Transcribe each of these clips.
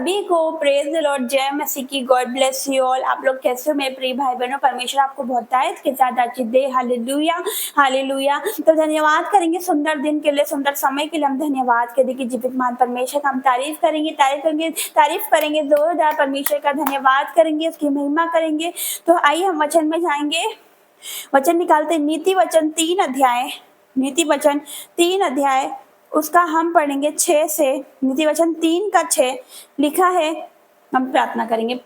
सभी को praise the Lord, जय मसीह की। God bless you all. आप लोग कैसे हो मेरे प्रिय भाई बहनों? परमेश्वर आपको बहुत तारीफ के साथ आशीष दे। Hallelujah hallelujah. तो धन्यवाद करेंगे सुंदर दिन के लिए, सुंदर समय के लिए हम धन्यवाद करेंगे कि जीवितमान परमेश्वर का हम तारीफ करेंगे जोरदार। परमेश्वर का धन्यवाद करेंगे, उसकी महिमा करेंगे। तो आइए हम वचन में जाएंगे। वचन निकालते नीति वचन 3 अध्याय उसका हम पढ़ेंगे 6 से। नीति वचन 3 का 6 लिखा है। हम प्रार्थना करेंगे।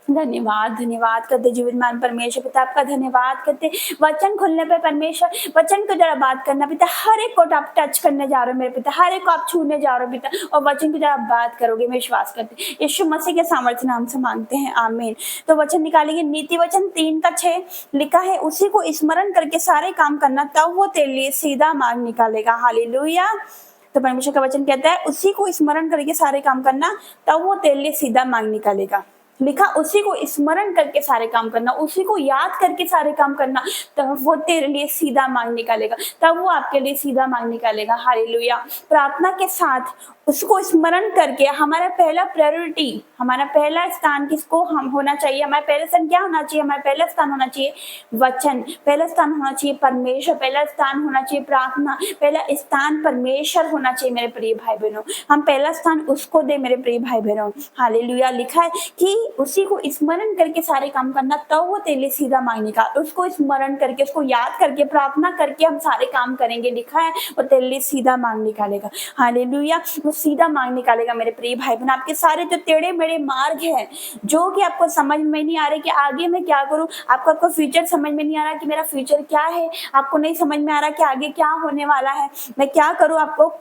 धन्यवाद करते जीवितमान परमेश्वर पिता, आपका धन्यवाद करते। वचन खुलने पे परमेश्वर वचन को जरा बात करना पिता, हर एक को आप टच करने जा रहे हो मेरे पिता, हर एक को आप छूने जा रहे हो पिता, और वचन की जरा बात करोगे, मैं विश्वास करते यीशु मसीह के सामर्थ्य नाम से मांगते हैं, आमीन। तो वचन निकालेंगे। नीति वचन 3 का 6 लिखा है, उसी को स्मरण करके सारे काम करना, तब वो तेरे लिए सीधा मार्ग निकालेगा। हालेलुया। तो परमेश्वर का वचन कहता है उसी को स्मरण करके सारे काम करना, तब वो तेरे लिए सीधा मार्ग निकालेगा। लिखा उसी को स्मरण करके सारे काम करना, उसी को याद करके सारे काम करना, तब वो तेरे लिए सीधा मार्ग निकालेगा, तब वो आपके लिए सीधा मार्ग निकालेगा। हालेलुया। प्रार्थना के साथ उसको स्मरण करके हमारा पहला प्रायोरिटी, हमारा पहला स्थान किसको हम होना चाहिए? हमारा पहला स्थान क्या होना चाहिए? हमारा पहला स्थान होना चाहिए वचन, पहला स्थान होना चाहिए परमेश्वर, पहला स्थान होना चाहिए प्रार्थना, पहला स्थान परमेश्वर होना चाहिए मेरे प्रिय भाई बहनों। हम पहला स्थान उसको दे मेरे प्रिय भाई बहनों। हालेलुया। लिखा है कि उसी को स्मरण करके सारे काम करना, तब वो तेरे लिए सीधा मार्ग निकाल। उसको स्मरण करके, उसको याद करके, प्रार्थना करके हम सारे काम करेंगे। लिखा है वो तेरे लिए सीधा मार्ग निकालेगा। हालेलुया। वो सीधा मार्ग निकालेगा मेरे प्रिय भाई बहन। आपके सारे जो टेढ़े मेढ़े मार्ग हैं, जो कि आपको समझ में नहीं आ रहे कि आगे मैं क्या करूं, आपको फ्यूचर समझ में नहीं आ रहा कि मेरा फ्यूचर क्या है, आपको नहीं समझ में आ रहा कि आगे क्या होने वाला है, मैं क्या करूं, आपको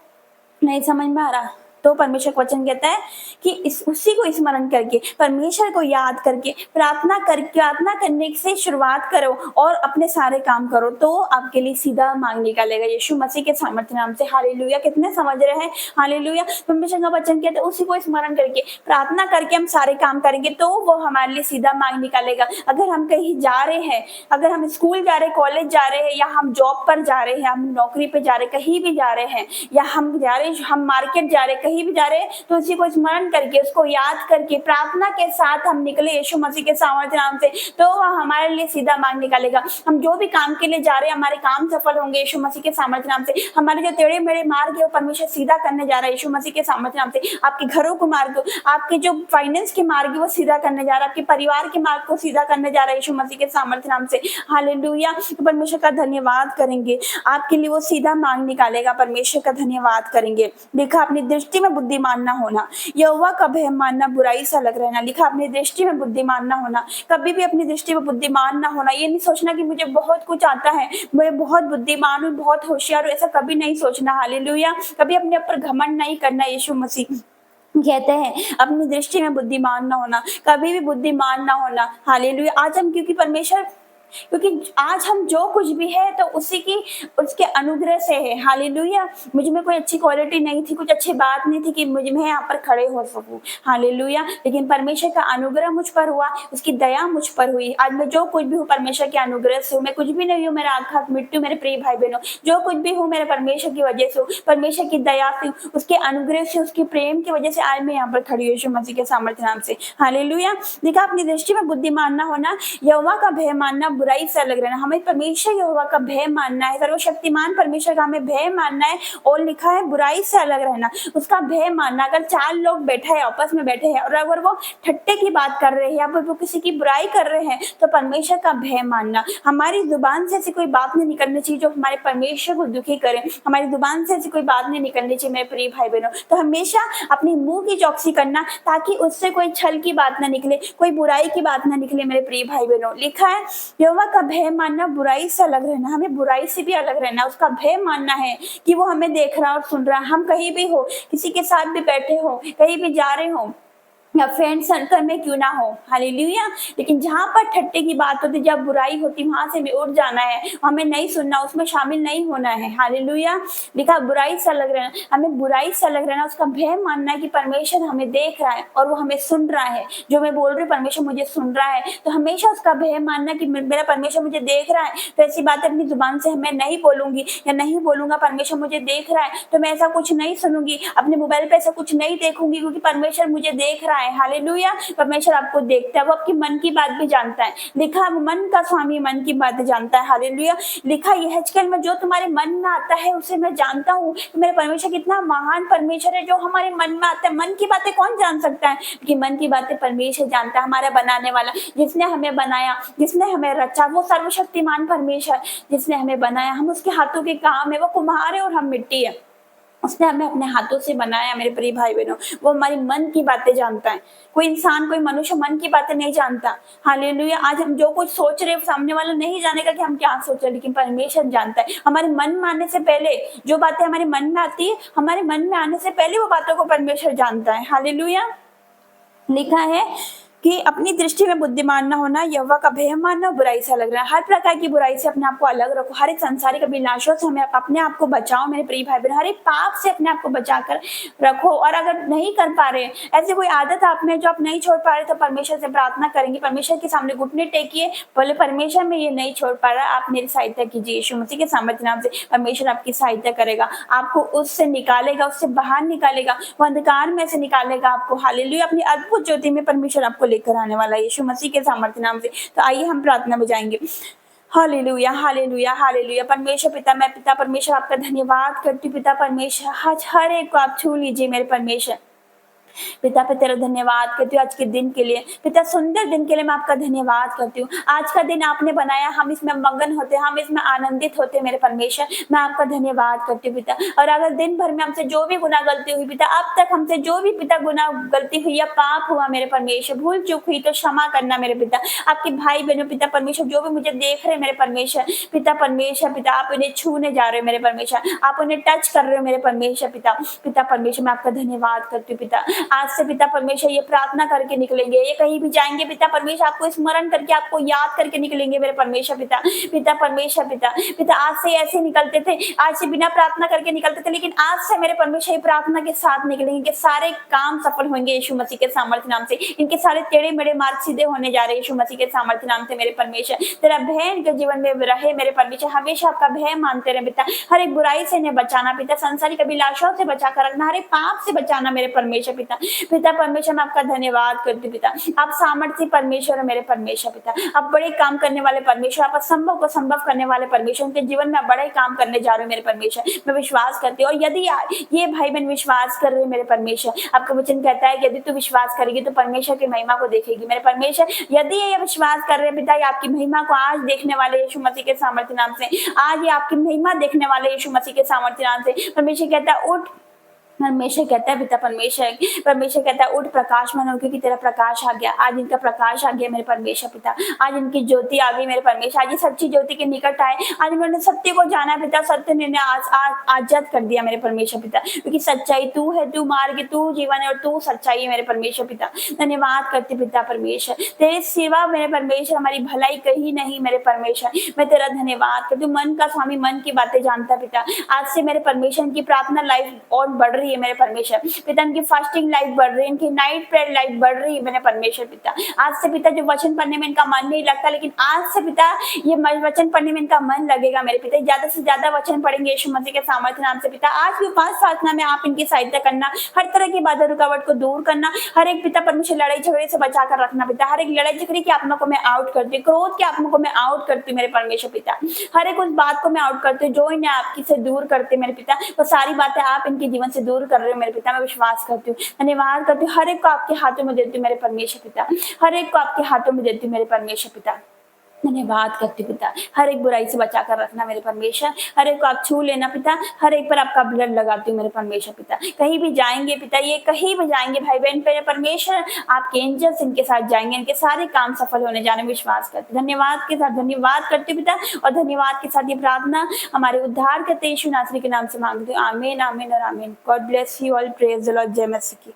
नहीं समझ में आ रहा, तो परमेश्वर का वचन कहता है कि उसी को स्मरण करके, परमेश्वर को याद करके, प्रार्थना करने से शुरुआत करो और अपने सारे काम करो, तो आपके लिए सीधा मार्ग निकालेगा यीशु मसीह के सामर्थ्य नाम से। हालेलुया। कितने समझ रहे हैं? हालेलुया। परमेश्वर का वचन कहता है उसी को स्मरण करके, प्रार्थना करके हम सारे काम करेंगे, तो वो हमारे लिए सीधा मार्ग निकालेगा। अगर हम कहीं जा रहे हैं, अगर हम स्कूल जा रहे हैं, कॉलेज जा रहे हैं, या हम जॉब पर जा रहे हैं, हम नौकरी पे जा रहे हैं, कहीं भी जा रहे हैं, या हम जा रहे हैं, हम मार्केट जा रहे हैं, कहीं भी जा रहे हैं, तो उसी को स्मरण करके, उसको याद करके, प्रार्थना के साथ हम निकले यीशु मसीह के सामर्थ्य नाम से, तो वह हमारे लिए सीधा मार्ग निकालेगा। हम जो भी काम के लिए जा रहे हैं, हमारे काम सफल होंगे यीशु मसीह के सामर्थ्य नाम से। हमारे जो टेढ़े मेढ़े मार्ग है वो परमेश्वर सीधा करने जा रहा है यीशु मसीह के सामर्थ्य नाम से। आपके घरों को मार्ग, आपके जो फाइनेंस के मार्ग है वो सीधा करने जा रहा है, आपके परिवार के मार्ग को सीधा करने जा रहा है यीशु मसीह के सामर्थ्य नाम से। हालेलुया। तो परमेश्वर का धन्यवाद करेंगे, आपके लिए वो सीधा मार्ग निकालेगा। परमेश्वर का धन्यवाद करेंगे। देखा अपनी दृष्टि में बुद्धिमान ना होना, यहोवा का भय मानना, बुराई से अलग रहना। लिखा अपनी दृष्टि में बुद्धिमान ना होना, कभी भी अपनी दृष्टि में बुद्धिमान ना होना। ये नहीं सोचना कि मुझे बहुत कुछ आता है, मैं बहुत बुद्धिमान हूँ, बहुत होशियार हूँ, ऐसा कभी नहीं सोचना। हालेलुया। कभी अपने ऊपर घमंड नहीं करना। यीशु मसीह कहते हैं अपनी दृष्टि में बुद्धिमान ना होना, कभी भी बुद्धिमान ना होना। हालेलुया। आज हम क्योंकि आज हम जो कुछ भी है तो उसी की, उसके अनुग्रह से है। हालेलुया। मुझ में कोई अच्छी क्वालिटी नहीं थी, कुछ अच्छी बात नहीं थी कि मैं यहाँ पर खड़े हो सकूं। हालेलुया। लेकिन परमेश्वर का अनुग्रह मुझ पर हुआ, उसकी दया मुझ पर हुई। आज मैं जो कुछ भी हूँ परमेश्वर के अनुग्रह से हूँ। मैं कुछ भी नहीं हूँ, मेरा आँख मिट्टी, मेरे प्रिय भाई बहनों, जो कुछ भी हूँ मेरे परमेश्वर की वजह से हूँ, परमेश्वर की दया से, उसके अनुग्रह से, उसके प्रेम की वजह से आज मैं यहाँ पर खड़ी हूँ यीशु मसीह के सामर्थ्य नाम से। हालेलुया। देखा अपनी दृष्टि में बुद्धिमान ना होना, यहोवा का भय मानना, बुराई से अलग रहना। हमें परमेश्वर यहोवा का भय मानना है, सर्वशक्तिमान परमेश्वर का हमें भय मानना है। और लिखा है बुराई से अलग रहना, उसका भय मानना। अगर 4 लोग बैठे हैं, आपस में बैठे हैं, और अगर वो ठट्टे की बात कर रहे हैं या फिर वो किसी की बुराई कर रहे हैं, तो परमेश्वर का भय मानना। हमारी जुबान से ऐसी कोई बात नहीं निकलनी चाहिए जो हमारे परमेश्वर को दुखी करे। हमारी जुबान से ऐसी कोई बात नहीं निकलनी चाहिए मेरे प्रिय भाई बहनों। तो हमेशा अपनी मुंह की चौकसी करना, ताकि उससे कोई छल की बात ना निकले, कोई बुराई की बात ना निकले मेरे प्रिय भाई बहनों। लिखा है यहोवा का भय मानना, बुराई से अलग रहना। हमें बुराई से भी अलग रहना, उसका भय मानना है कि वो हमें देख रहा और सुन रहा। हम कहीं भी हो, किसी के साथ भी बैठे हो, कहीं भी जा रहे हो, या फ्रेंड सर्कल में क्यों ना हो, हालेलुया। लेकिन जहाँ पर ठट्टे की बात होती, जब बुराई होती, वहां से हमें उठ जाना है, हमें नहीं सुनना, उसमें शामिल नहीं होना है, हालेलुया। लिखा बुराई सा लग रहना, हमें बुराई सा लग रहना, उसका भय मानना है कि परमेश्वर हमें देख रहा है और वो हमें सुन रहा है। जो मैं बोल रही हूँ परमेश्वर मुझे सुन रहा है, तो हमेशा उसका भय मानना कि मेरा परमेश्वर मुझे देख रहा है। तो ऐसी बात अपनी जुबान से मैं नहीं बोलूंगी या नहीं बोलूंगा परमेश्वर मुझे देख रहा है, तो मैं ऐसा कुछ नहीं सुनूंगी, अपने मोबाइल पे ऐसा कुछ नहीं देखूंगी, क्योंकि परमेश्वर मुझे देख रहा है, हालेलुया। परमेश्वर आपको देखता है, वो आपकी मन की बात भी जानता है। लिखा मन का स्वामी मन की बात जानता है, हालेलुया। लिखा यहेजकेल में जो तुम्हारे मन में आता है उसे मैं जानता हूँ। तो मेरे परमेश्वर कितना महान परमेश्वर है, जो हमारे मन में आता है। मन की बातें कौन जान सकता है, कि मन की बातें परमेश्वर जानता है, हमारा बनाने वाला, जिसने हमें बनाया, जिसने हमें रचा, वो सर्वशक्तिमान परमेश्वर जिसने हमें बनाया। हम उसके हाथों के काम है, वो कुम्हार है और हम मिट्टी है, उसने हमें अपने हाथों से बनाया। मेरे प्रिय भाई बहनों, वो हमारी मन की बातें जानता है। कोई इंसान, कोई मनुष्य मन की बातें नहीं जानता, हालेलुया। आज हम जो कुछ सोच रहे हैं सामने वाला नहीं जानेगा कि हम क्या सोच रहे हैं, लेकिन परमेश्वर जानता है। हमारे मन में आने से पहले जो बातें हमारे मन में आती है, हमारे मन में आने से पहले वो बातों को परमेश्वर जानता है, हालेलुया। लिखा है कि अपनी दृष्टि में बुद्धिमान न होना, यहोवा का भय मानना, बुराई से अलग रहना। हर प्रकार की बुराई से अपने आप को अलग रखो, हर एक संसारिक अभिलाषों से हमें अपने आप को बचाओ मेरे प्रिय भाई बहन। हर एक पाप से अपने आप को बचा कर रखो। और अगर नहीं कर पा रहे, ऐसी कोई आदत आप में जो आप नहीं छोड़ पा रहे, तो परमेश्वर से प्रार्थना करेंगे, परमेश्वर के सामने घुटने टेकिए, बोले परमेश्वर मैं ये नहीं छोड़ पा रहा, आप मेरी सहायता कीजिए। यीशु मसीह के सामर्थ्य नाम से परमेश्वर आपकी सहायता करेगा, आपको उससे निकालेगा, उससे बाहर निकालेगा, वो अंधकार में से निकालेगा आपको, हालेलुया। अपनी अद्भुत ज्योति में परमेश्वर आपको लेकर आने वाला है, यीशु मसीह के सामर्थ्य नाम से। तो आइए हम प्रार्थना में जाएंगे। Hallelujah, hallelujah, hallelujah. परमेश्वर पिता, मैं पिता परमेश्वर आपका धन्यवाद करती हूँ। पिता परमेश्वर हर एक को आप छू लीजिए मेरे परमेश्वर। पिता पे तेरा धन्यवाद करती हूँ आज के दिन के लिए, पिता सुंदर दिन के लिए मैं आपका धन्यवाद करती हूँ। आज का दिन आपने बनाया, हम इसमें मगन होते, हम इसमें आनंदित होते मेरे परमेश्वर। मैं आपका धन्यवाद करती हूँ पिता। और अगर दिन भर में हमसे जो भी गुनाह गलती हुई पिता, अब तक हमसे जो भी पिता गुनाह गलती हुई या पाप हुआ मेरे परमेश्वर, भूल चूक हुई तो क्षमा करना मेरे पिता। आपके भाई बहनों पिता परमेश्वर जो भी मुझे देख रहे मेरे परमेश्वर, पिता परमेश्वर पिता आप उन्हें छूने जा रहे हो मेरे परमेश्वर, आप उन्हें टच कर रहे हो मेरे परमेश्वर पिता। पिता परमेश्वर मैं आपका धन्यवाद करती हूँ पिता। आज से पिता परमेश्वर ये प्रार्थना करके निकलेंगे, ये कहीं भी जाएंगे पिता परमेश्वर आपको स्मरण करके, आपको याद करके निकलेंगे मेरे परमेश्वर पिता। पिता परमेश्वर पिता, पिता आज से ऐसे निकलते थे, आज से बिना प्रार्थना करके निकलते थे, लेकिन आज से मेरे परमेश्वर ये प्रार्थना के साथ निकलेंगे कि सारे काम सफल होंगे यीशु मसीह के सामर्थ्य नाम से। इनके सारे टेढ़े मेढ़े मार्ग सीधे होने जा रहे हैं यीशु मसीह के सामर्थ्य नाम से मेरे परमेश्वर। तेरा भय इनके जीवन में रहे मेरे परमेश्वर, हमेशा आपका भय मानते रहे पिता। हर एक बुराई से इन्हें बचाना पिता, संसारिक अभिलाषाओं से बचा कर रखना, हर एक पाप से बचाना मेरे परमेश्वर पिता। पिता परमेश्वर मैं आपका धन्यवाद करती हूँ पिता। आप सामर्थ्य परमेश्वर है मेरे परमेश्वर पिता, आप बड़े काम करने वाले परमेश्वर, आप असंभव को संभव करने वाले परमेश्वर। उनके जीवन में बड़े काम करने जा रहे हो मेरे परमेश्वर, मैं विश्वास करती हूँ। और यदि ये भाई बहन विश्वास कर रहे हैं मेरे परमेश्वर, आपका वचन कहता है कि यदि तू विश्वास करेगी तो परमेश्वर की महिमा को देखेगी मेरे परमेश्वर। यदि ये विश्वास कर रहे हैं पिता, ये आपकी महिमा को आज देखने वाले यीशु मसीह के सामर्थ्य नाम से, आज ये आपकी महिमा देखने वाले यीशु मसीह के सामर्थ्य नाम से। परमेश्वर कहता है उठ, परमेश्वर कहता है पिता परमेश्वर कहता है उठ प्रकाश मन हो, क्योंकि तेरा प्रकाश आ गया। आज इनका प्रकाश आ गया मेरे परमेश्वर पिता, आज इनकी ज्योति आ गई मेरे परमेश्वर। आज ये सच्ची ज्योति के निकट आए, आज इन्होंने सत्य को जाना पिता, सत्य ने आजाद कर दिया मेरे परमेश्वर पिता, क्योंकि सच्चाई तू है, तू मार्ग, तू जीवन है और तू सच्चाई है मेरे परमेश्वर पिता। धन्यवाद करते पिता परमेश्वर, तेरे सिवा मेरे परमेश्वर हमारी भलाई कहीं नहीं मेरे परमेश्वर। मैं तेरा धन्यवाद करती हूँ। मन का स्वामी मन की बातें जानता पिता, आज से मेरे परमेश्वर की प्रार्थना लाइफ और बढ़ रही है मेरे परमेश्वर पिता, इनकी फास्टिंग लाइफ बढ़ रही है, इनकी नाइट प्रेयर लाइफ बढ़ रही है मेरे परमेश्वर पिता। आज से पिता जो वचन पढ़ने में इनका मन नहीं लगता, लेकिन आज से पिता ये वचन पढ़ने में इनका मन लगेगा मेरे पिता। ज्यादा से ज्यादा वचन पढ़ेंगे यीशु मसीह के सामर्थ्य नाम से पिता। आज भी उपवास प्रार्थना में आप इनकी सहायता करना, हर तरह की बाधा रुकावट को दूर करना, हर एक पिता परमेश्वर लड़ाई झगड़े से बचा कर रखना पिता। हर एक लड़ाई झगड़े की आत्मा को मैं आउट करती हूँ, क्रोध की आत्मा को मैं आउट करती हूँ मेरे परमेश्वर पिता। हर एक उस बात को मैं आउट करती हूँ जो इन्हें आपकी से दूर करते मेरे पिता। वो सारी बातें आप इनके जीवन से दूर कर रहे हो मेरे पिता, मैं विश्वास करती हूँ। धन्यवाद करती हूँ, हर एक को आपके हाथों में देती हूँ मेरे परमेश्वर पिता, हर एक को आपके हाथों में देती हूँ मेरे परमेश्वर पिता। धन्यवाद करती पिता, हर एक बुराई से बचा कर रखना मेरे परमेश्वर, हर एक को आप छू लेना पिता, हर एक पर आपका ब्लड लगाती हूँ मेरे परमेश्वर पिता। कहीं भी जाएंगे पिता, ये कहीं भी जाएंगे भाई बहन मेरे परमेश्वर, आपके एंजल्स इनके साथ जाएंगे, इनके सारे काम सफल होने जाने में विश्वास करते। धन्यवाद के साथ धन्यवाद करती पिता, और धन्यवाद के साथ ये प्रार्थना हमारे उद्धार करते यीशु नासरी के नाम से मांगते हैं। आमीन, आमीन और आमीन। God bless you all. Praise the Lord. जय मसीह की।